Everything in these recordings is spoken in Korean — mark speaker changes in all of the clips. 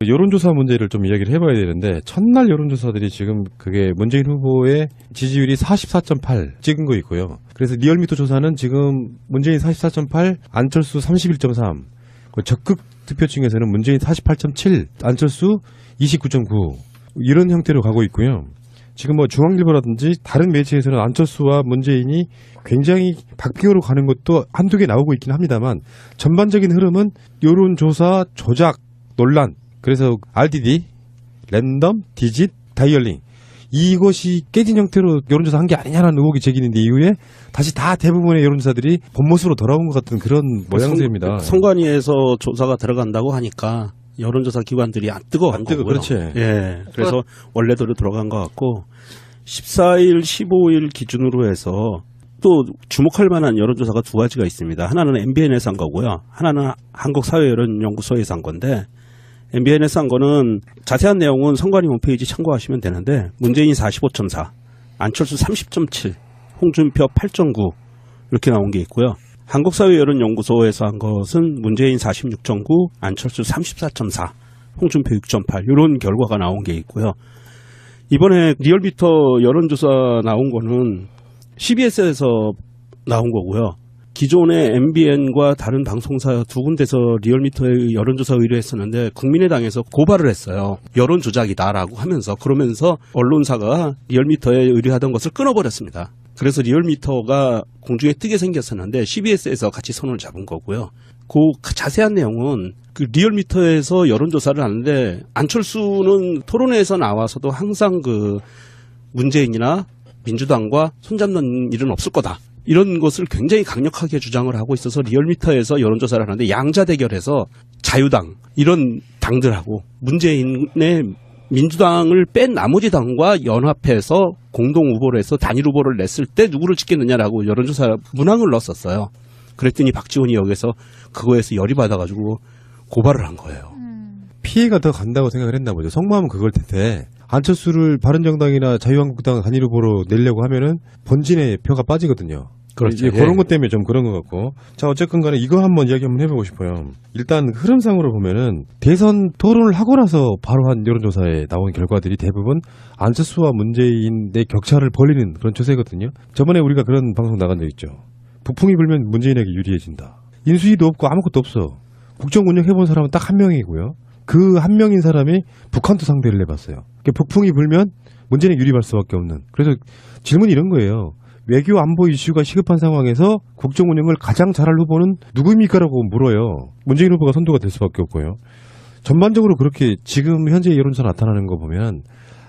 Speaker 1: 여론조사 문제를 좀 이야기를 해봐야 되는데 첫날 여론조사들이 지금 그게 문재인 후보의 지지율이 44.8 찍은 거 있고요. 그래서 리얼미터 조사는 지금 문재인 44.8, 안철수 31.3, 적극 투표층에서는 문재인 48.7, 안철수 29.9 이런 형태로 가고 있고요. 지금 뭐 중앙일보라든지 다른 매체에서는 안철수와 문재인이 굉장히 박빙으로 가는 것도 한두 개 나오고 있긴 합니다만 전반적인 흐름은 여론조사 조작 논란, 그래서 RDD, 랜덤, 디짓, 다이얼링 이것이 깨진 형태로 여론조사 한 게 아니냐는 의혹이 제기되는 이후에 다시 다 대부분의 여론조사들이 본 모습으로 돌아온 것 같은 그런 모양새입니다.
Speaker 2: 선관위에서 조사가 들어간다고 하니까 여론조사 기관들이 안 뜨거운 거고요.
Speaker 1: 그렇지.
Speaker 2: 예, 그래서 원래대로 들어간 것 같고 14일, 15일 기준으로 해서 또 주목할 만한 여론조사가 두 가지가 있습니다. 하나는 MBN에서 한 거고요. 하나는 한국사회여론연구소에서 한 건데 MBN에서 한 거는 자세한 내용은 선관위 홈페이지 참고하시면 되는데 문재인 45.4, 안철수 30.7, 홍준표 8.9 이렇게 나온 게 있고요. 한국사회여론연구소에서 한 것은 문재인 46.9, 안철수 34.4, 홍준표 6.8 이런 결과가 나온 게 있고요. 이번에 리얼미터 여론조사 나온 거는 CBS에서 나온 거고요. 기존의 MBN과 다른 방송사 두 군데서 리얼미터의 여론조사 의뢰했었는데 국민의당에서 고발을 했어요. 여론 조작이다라고 하면서 그러면서 언론사가 리얼미터에 의뢰하던 것을 끊어버렸습니다. 그래서 리얼미터가 공중에 뜨게 생겼었는데 CBS에서 같이 손을 잡은 거고요. 그 자세한 내용은 그 리얼미터에서 여론조사를 하는데 안철수는 토론회에서 나와서도 항상 그 문재인이나 민주당과 손잡는 일은 없을 거다. 이런 것을 굉장히 강력하게 주장을 하고 있어서 리얼미터에서 여론조사를 하는데 양자 대결해서 자유당 이런 당들하고 문재인의 민주당을 뺀 나머지 당과 연합해서 공동 후보를 해서 단일 후보를 냈을 때 누구를 찍겠느냐라고 여론조사 문항을 넣었었어요. 그랬더니 박지원이 여기서 그거에서 열이 받아가지고 고발을 한 거예요.
Speaker 1: 피해가 더 간다고 생각을 했나 보죠. 속마음은 그걸 텐데 안철수를 바른정당이나 자유한국당 단일 후보로 내려고 하면은 본진의 표가 빠지거든요.
Speaker 2: 그렇죠.
Speaker 1: 그런 것 때문에 좀 그런 것 같고. 자, 어쨌건 간에 이거 한번 이야기 한번 해보고 싶어요. 일단 흐름상으로 보면은 대선 토론을 하고 나서 바로 한 여론조사에 나온 결과들이 대부분 안철수와 문재인의 격차를 벌리는 그런 추세거든요. 저번에 우리가 그런 방송 나간 적 있죠. 북풍이 불면 문재인에게 유리해진다. 인수위도 없고 아무것도 없어. 국정 운영해본 사람은 딱 한 명이고요. 그 한 명인 사람이 북한도 상대를 해봤어요. 북풍이 불면 문재인에게 유리할 수밖에 없는. 그래서 질문이 이런 거예요. 외교 안보 이슈가 시급한 상황에서 국정 운영을 가장 잘할 후보는 누구입니까라고 물어요. 문재인 후보가 선두가 될 수밖에 없고요. 전반적으로 그렇게 지금 현재 여론조사 나타나는 거 보면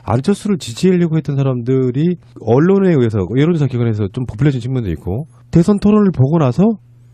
Speaker 1: 안철수를 지지하려고 했던 사람들이 언론에 의해서 여론조사 기관에서 좀 부풀려진 측면도 있고 대선 토론을 보고 나서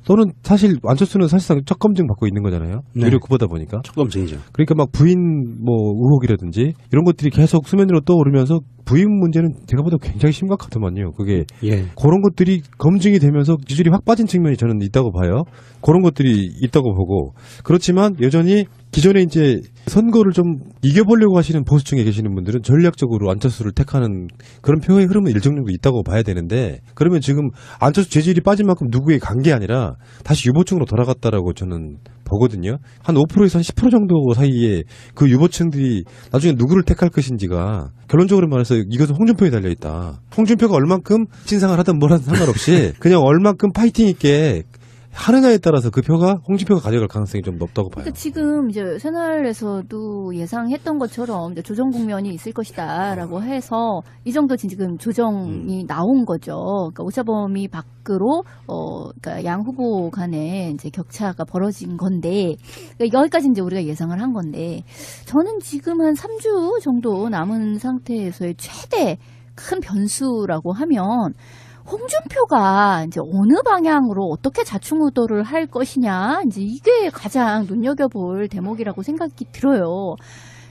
Speaker 1: 또는 사실 안철수는 사실상 첫 검증 받고 있는 거잖아요.
Speaker 2: 네.
Speaker 1: 유력 후보다 보니까.
Speaker 2: 첫 검증이죠.
Speaker 1: 그러니까 막 부인 뭐 의혹이라든지 이런 것들이 계속 수면으로 떠오르면서 부인 문제는 제가 보다 굉장히 심각하더만요. 그게
Speaker 2: 예.
Speaker 1: 그런 것들이 검증이 되면서 지지율이 확 빠진 측면이 저는 있다고 봐요. 그런 것들이 있다고 보고 그렇지만 여전히 기존에 이제 선거를 좀 이겨보려고 하시는 보수층에 계시는 분들은 전략적으로 안철수를 택하는 그런 표의 흐름은 일정 정도 있다고 봐야 되는데 그러면 지금 안철수 지지율이 빠진 만큼 누구에 간 게 아니라 다시 유보층으로 돌아갔다라고 저는 보거든요. 한 5%에서 한 10% 정도 사이에 그 유보층들이 나중에 누구를 택할 것인지가 결론적으로 말해서 이것은 홍준표에 달려있다. 홍준표가 얼만큼 신상을 하든 뭘 하든 상관없이 그냥 얼만큼 파이팅 있게 하느냐에 따라서 그 표가 홍준표가 가져갈 가능성이 좀 높다고 봐요.
Speaker 3: 그러니까 지금 이제 새날에서도 예상했던 것처럼 이제 조정 국면이 있을 것이다라고 해서 이 정도 지금 조정이 나온 거죠. 그러니까 오차범위 밖으로 그러니까 양 후보 간에 이제 격차가 벌어진 건데 그러니까 여기까지 이제 우리가 예상을 한 건데 저는 지금 한 3주 정도 남은 상태에서의 최대 큰 변수라고 하면. 홍준표가 이제 어느 방향으로 어떻게 자충우돌을 할 것이냐, 이제 이게 가장 눈여겨볼 대목이라고 생각이 들어요.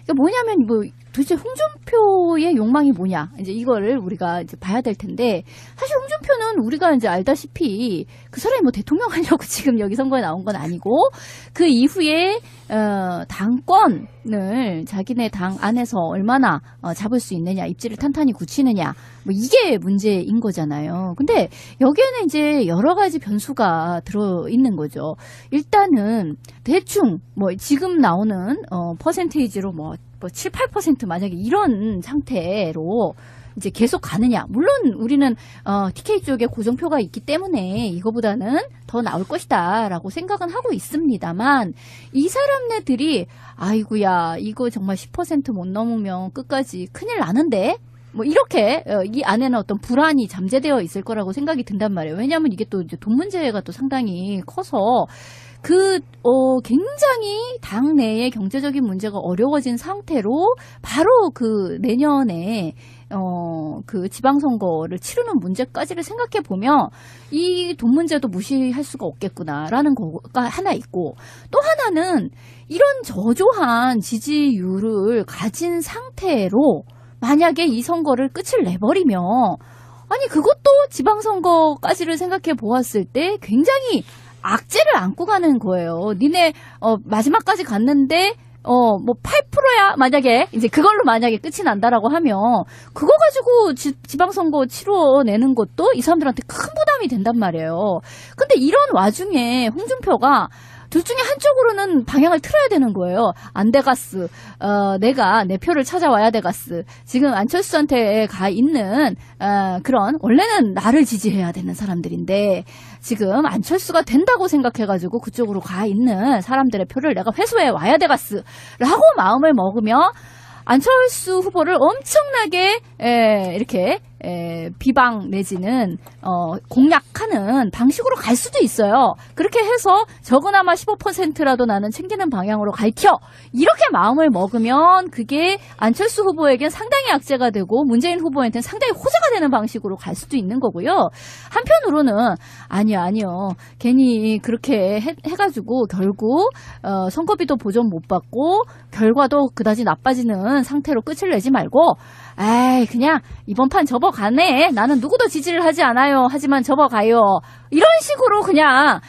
Speaker 3: 그러니까 뭐냐면 뭐 도대체 홍준표의 욕망이 뭐냐, 이제 이거를 우리가 이제 봐야 될 텐데 사실 홍준표는 우리가 이제 알다시피 그 사람이 뭐 대통령 하려고 지금 여기 선거에 나온 건 아니고 그 이후에 당권을 자기네 당 안에서 얼마나 잡을 수 있느냐, 입지를 탄탄히 굳히느냐, 뭐 이게 문제인 거잖아요. 근데 여기에는 이제 여러 가지 변수가 들어 있는 거죠. 일단은 대충 뭐 지금 나오는 퍼센테이지로 뭐 7, 8% 만약에 이런 상태로 이제 계속 가느냐. 물론 우리는 TK 쪽에 고정표가 있기 때문에 이거보다는 더 나올 것이다 라고 생각은 하고 있습니다만 이 사람네들이 아이고야 이거 정말 10% 못 넘으면 끝까지 큰일 나는데 뭐 이렇게 이 안에는 어떤 불안이 잠재되어 있을 거라고 생각이 든단 말이에요. 왜냐하면 이게 또 이제 돈 문제가 또 상당히 커서 굉장히 당내의 경제적인 문제가 어려워진 상태로 바로 그 내년에 그 지방선거를 치르는 문제까지를 생각해 보면 이 돈 문제도 무시할 수가 없겠구나라는 거가 하나 있고, 또 하나는 이런 저조한 지지율을 가진 상태로 만약에 이 선거를 끝을 내버리면 아니 그것도 지방선거까지를 생각해 보았을 때 굉장히 악재를 안고 가는 거예요. 니네 마지막까지 갔는데 뭐 8%야 만약에 이제 그걸로 만약에 끝이 난다라고 하면 그거 가지고 지방선거 치러내는 것도 이 사람들한테 큰 부담이 된단 말이에요. 근데 이런 와중에 홍준표가 둘 중에 한쪽으로는 방향을 틀어야 되는 거예요. 안 돼가스. 내가 내 표를 찾아와야 돼가스. 지금 안철수한테 가 있는 그런 원래는 나를 지지해야 되는 사람들인데 지금 안철수가 된다고 생각해가지고 그쪽으로 가 있는 사람들의 표를 내가 회수해 와야 돼가스. 라고 마음을 먹으면 안철수 후보를 엄청나게 이렇게 비방 내지는 공략하는 방식으로 갈 수도 있어요. 그렇게 해서 적어나마 15%라도 나는 챙기는 방향으로 갈켜 이렇게 마음을 먹으면 그게 안철수 후보에겐 상당히 악재가 되고 문재인 후보한테는 상당히 호재가 되는 방식으로 갈 수도 있는 거고요. 한편으로는 아니요 괜히 그렇게 해가지고 결국 선거비도 보전 못 받고 결과도 그다지 나빠지는 상태로 끝을 내지 말고 에이 그냥 이번 판 접어가네. 나는 누구도 지지를 하지 않아요. 하지만 접어가요. 이런 식으로 그냥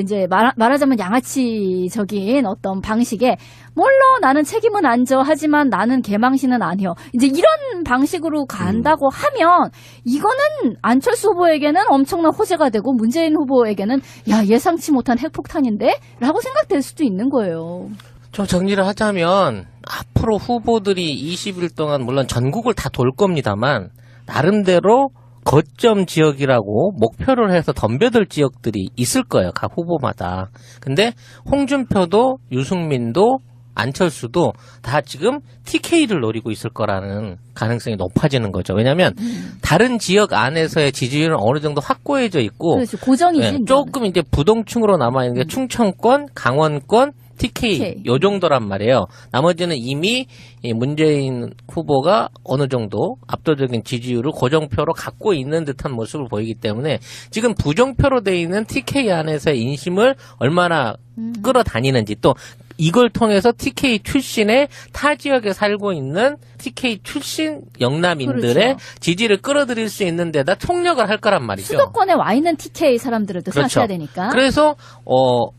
Speaker 3: 이제 말하자면 양아치적인 어떤 방식에 물론 나는 책임은 안 져. 하지만 나는 개망신은 아니요. 이제 이런 방식으로 간다고 하면 이거는 안철수 후보에게는 엄청난 호재가 되고 문재인 후보에게는 야 예상치 못한 핵폭탄인데? 라고 생각될 수도 있는 거예요.
Speaker 4: 좀 정리를 하자면 앞으로 후보들이 20일 동안 물론 전국을 다 돌 겁니다만 나름대로 거점 지역이라고 목표를 해서 덤벼들 지역들이 있을 거예요. 각 후보마다. 근데 홍준표도 유승민도 안철수도 다 지금 TK를 노리고 있을 거라는 가능성이 높아지는 거죠. 왜냐하면 다른 지역 안에서의 지지율은 어느 정도 확고해져 있고
Speaker 3: 그렇죠. 고정이지.
Speaker 4: 조금 이제 부동층으로 남아있는 게 충청권, 강원권, TK 요 정도란 말이에요. 나머지는 이미 문재인 후보가 어느 정도 압도적인 지지율을 고정표로 갖고 있는 듯한 모습을 보이기 때문에 지금 부정표로 돼 있는 TK 안에서의 인심을 얼마나 끌어다니는지 또 이걸 통해서 TK 출신의 타 지역에 살고 있는 TK 출신 영남인들의
Speaker 3: 그렇죠.
Speaker 4: 지지를 끌어들일 수 있는 데다 총력을 할 거란 말이죠.
Speaker 3: 수도권에 와 있는 TK 사람들을 또
Speaker 4: 그렇죠.
Speaker 3: 생각해야 되니까.
Speaker 4: 그래서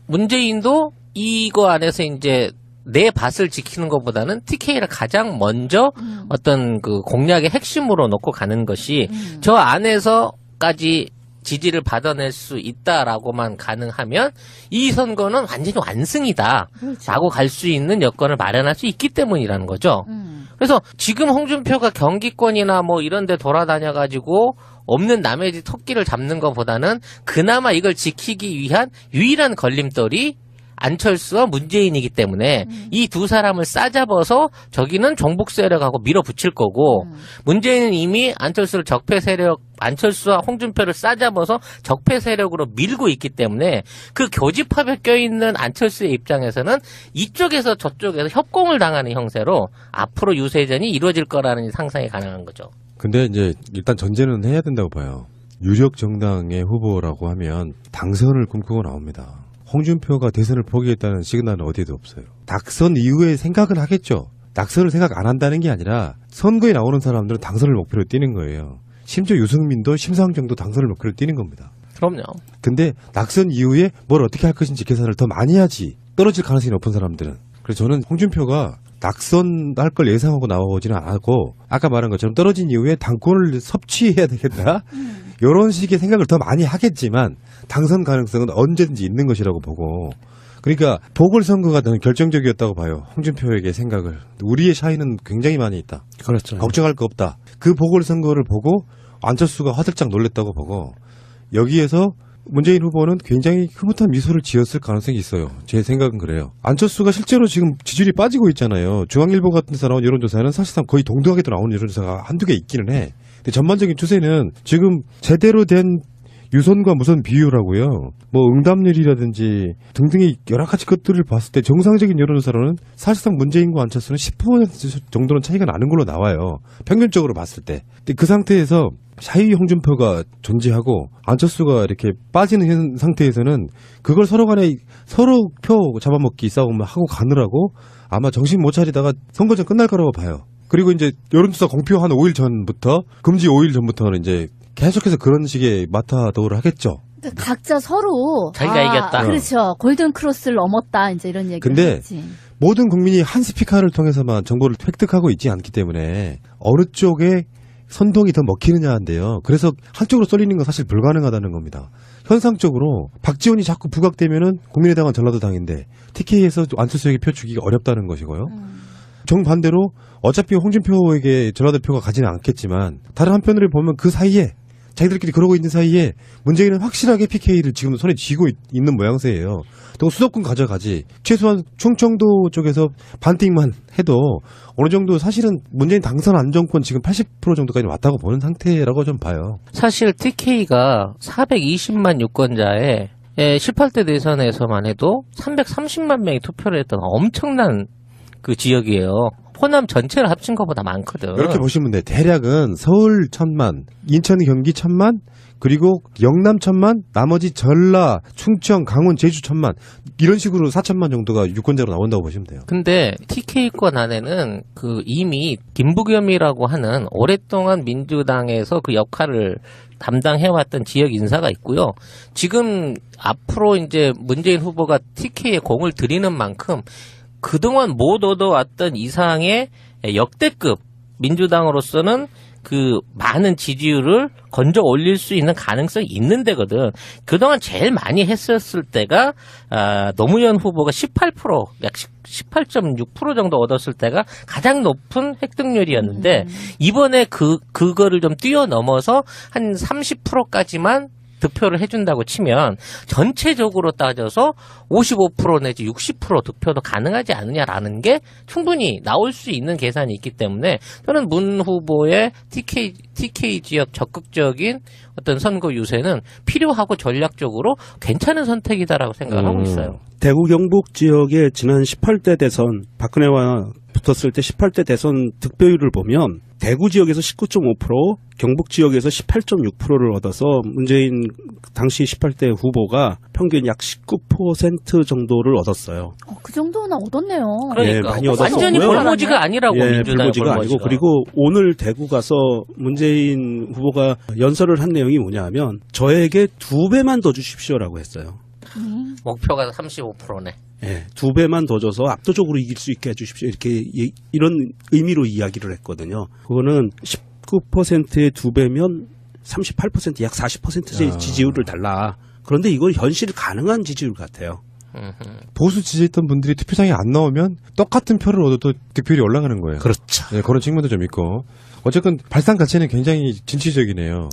Speaker 4: 문재인도 이거 안에서 이제 내 밭을 지키는 것보다는 TK를 가장 먼저 어떤 그 공략의 핵심으로 놓고 가는 것이 저 안에서까지 지지를 받아낼 수 있다라고만 가능하면 이 선거는 완전히 완승이다
Speaker 3: 그렇죠.
Speaker 4: 라고 갈 수 있는 여건을 마련할 수 있기 때문이라는 거죠. 그래서 지금 홍준표가 경기권이나 뭐 이런 데 돌아다녀가지고 없는 남의 집 토끼를 잡는 것보다는 그나마 이걸 지키기 위한 유일한 걸림돌이 안철수와 문재인이기 때문에 이 두 사람을 싸잡아서 저기는 종북 세력하고 밀어붙일 거고 문재인은 이미 안철수를 적폐 세력, 안철수와 홍준표를 싸잡아서 적폐 세력으로 밀고 있기 때문에 그 교집합에 껴있는 안철수의 입장에서는 이쪽에서 저쪽에서 협공을 당하는 형태로 앞으로 유세전이 이루어질 거라는 상상이 가능한 거죠.
Speaker 1: 근데 이제 일단 전제는 해야 된다고 봐요. 유력 정당의 후보라고 하면 당선을 꿈꾸고 나옵니다. 홍준표가 대선을 포기했다는 시그널은 어디에도 없어요. 낙선 이후에 생각은 하겠죠. 낙선을 생각 안 한다는 게 아니라 선거에 나오는 사람들은 당선을 목표로 뛰는 거예요. 심지어 유승민도 심상정도 당선을 목표로 뛰는 겁니다.
Speaker 4: 그럼요.
Speaker 1: 근데 낙선 이후에 뭘 어떻게 할 것인지 계산을 더 많이 하지. 떨어질 가능성이 높은 사람들은. 그래서 저는 홍준표가 낙선할 걸 예상하고 나오지는 않았고 아까 말한 것처럼 떨어진 이후에 당권을 섭취해야 되겠다. 이런 식의 생각을 더 많이 하겠지만 당선 가능성은 언제든지 있는 것이라고 보고 그러니까 보궐선거가 저는 결정적이었다고 봐요. 홍준표에게 생각을. 우리의 차이는 굉장히 많이 있다.
Speaker 2: 그렇죠.
Speaker 1: 걱정할 거 없다. 그 보궐선거를 보고 안철수가 화들짝 놀랬다고 보고 여기에서 문재인 후보는 굉장히 흐뭇한 미소를 지었을 가능성이 있어요. 제 생각은 그래요. 안철수가 실제로 지금 지지율이 빠지고 있잖아요. 중앙일보 같은 데서 나온 여론조사는 사실상 거의 동등하게도 나오는 여론조사가 한두 개 있기는 해. 근데 전반적인 추세는 지금 제대로 된 유선과 무선 비율하고요. 뭐 응답률이라든지 등등의 여러 가지 것들을 봤을 때 정상적인 여론조사로는 사실상 문재인과 안철수는 10% 정도는 차이가 나는 걸로 나와요. 평균적으로 봤을 때. 근데 그 상태에서 샤이 홍준표가 존재하고 안철수가 이렇게 빠지는 상태에서는 그걸 서로 간에 서로 표 잡아먹기 싸움을 하고 가느라고 아마 정신 못 차리다가 선거전 끝날 거라고 봐요. 그리고 이제 여론조사 공표 한 5일 전부터 금지 5일 전부터는 이제 계속해서 그런 식의 마타도를 하겠죠.
Speaker 3: 각자 서로
Speaker 4: 자기가 이겼다.
Speaker 3: 그렇죠. 골든 크로스를 넘었다. 이제 이런 얘기를
Speaker 1: 근데
Speaker 3: 했지.
Speaker 1: 모든 국민이 한 스피커를 통해서만 정보를 획득하고 있지 않기 때문에 어느 쪽에 선동이 더 먹히느냐인데요. 그래서 한쪽으로 쏠리는 건 사실 불가능하다는 겁니다. 현상적으로 박지원이 자꾸 부각되면은 국민의당은 전라도당인데 TK에서 안철수에게 표 주기가 어렵다는 것이고요. 정반대로 어차피 홍준표에게 전라도 표가 가지는 않겠지만 다른 한편으로 보면 그 사이에 자기들끼리 그러고 있는 사이에 문재인은 확실하게 PK를 지금 손에 쥐고 있는 모양새예요. 또 수도권 가져가지. 최소한 충청도 쪽에서 반띵만 해도 어느 정도 사실은 문재인 당선 안정권 지금 80% 정도까지 왔다고 보는 상태라고 좀 봐요.
Speaker 4: 사실 TK가 420만 유권자에 18대 대선에서만 해도 330만 명이 투표를 했던 엄청난 그 지역이에요. 호남 전체를 합친 것보다 많거든.
Speaker 1: 이렇게 보시면 돼요. 대략은 서울 1000만, 인천, 경기 1000만, 그리고 영남 1000만, 나머지 전라, 충청, 강원, 제주 1000만 이런 식으로 4000만 정도가 유권자로 나온다고 보시면 돼요.
Speaker 4: 근데 TK권 안에는 그 이미 김부겸이라고 하는 오랫동안 민주당에서 그 역할을 담당해왔던 지역 인사가 있고요. 지금 앞으로 이제 문재인 후보가 TK에 공을 들이는 만큼 그동안 못 얻어왔던 이상의 역대급 민주당으로서는 그 많은 지지율을 건져 올릴 수 있는 가능성이 있는 데거든. 그동안 제일 많이 했었을 때가 노무현 후보가 18%, 약 18.6% 정도 얻었을 때가 가장 높은 획득률이었는데 이번에 그거를 좀 뛰어넘어서 한 30%까지만 득표를 해준다고 치면 전체적으로 따져서 55% 내지 60% 득표도 가능하지 않느냐라는 게 충분히 나올 수 있는 계산이 있기 때문에 저는 문 후보의 TK 지역 적극적인 어떤 선거 유세는 필요하고 전략적으로 괜찮은 선택이다라고 생각을 하고 있어요.
Speaker 2: 대구 경북 지역의 지난 18대 대선 박근혜와 붙었을 때 18대 대선 득표율을 보면 대구 지역에서 19.5%, 경북 지역에서 18.6%를 얻어서 문재인 당시 18대 후보가 평균 약 19% 정도를 얻었어요.
Speaker 3: 그 정도는 얻었네요.
Speaker 4: 그러니까
Speaker 2: 많이 얻었었고요.
Speaker 4: 완전히 볼모지가 아니라고 민주당의
Speaker 2: 불모지가 아니고 그리고 오늘 대구 가서 문재인 후보가 연설을 한 내용이 뭐냐면 저에게 2배만 더 주십시오라고 했어요.
Speaker 4: 목표가 35%네.
Speaker 2: 예, 2배만 더 줘서 압도적으로 이길 수 있게 해주십시오. 이렇게 이런 의미로 이야기를 했거든요. 그거는 19%의 2배면 38%, 약 40%의 지지율을 달라. 그런데 이건 현실 가능한 지지율 같아요.
Speaker 1: 보수 지지했던 분들이 투표장에 안 나오면 똑같은 표를 얻어도 득표율이 올라가는 거예요.
Speaker 2: 그렇죠.
Speaker 1: 네, 그런 측면도 좀 있고. 어쨌든 발상 자체는 굉장히 진취적이네요.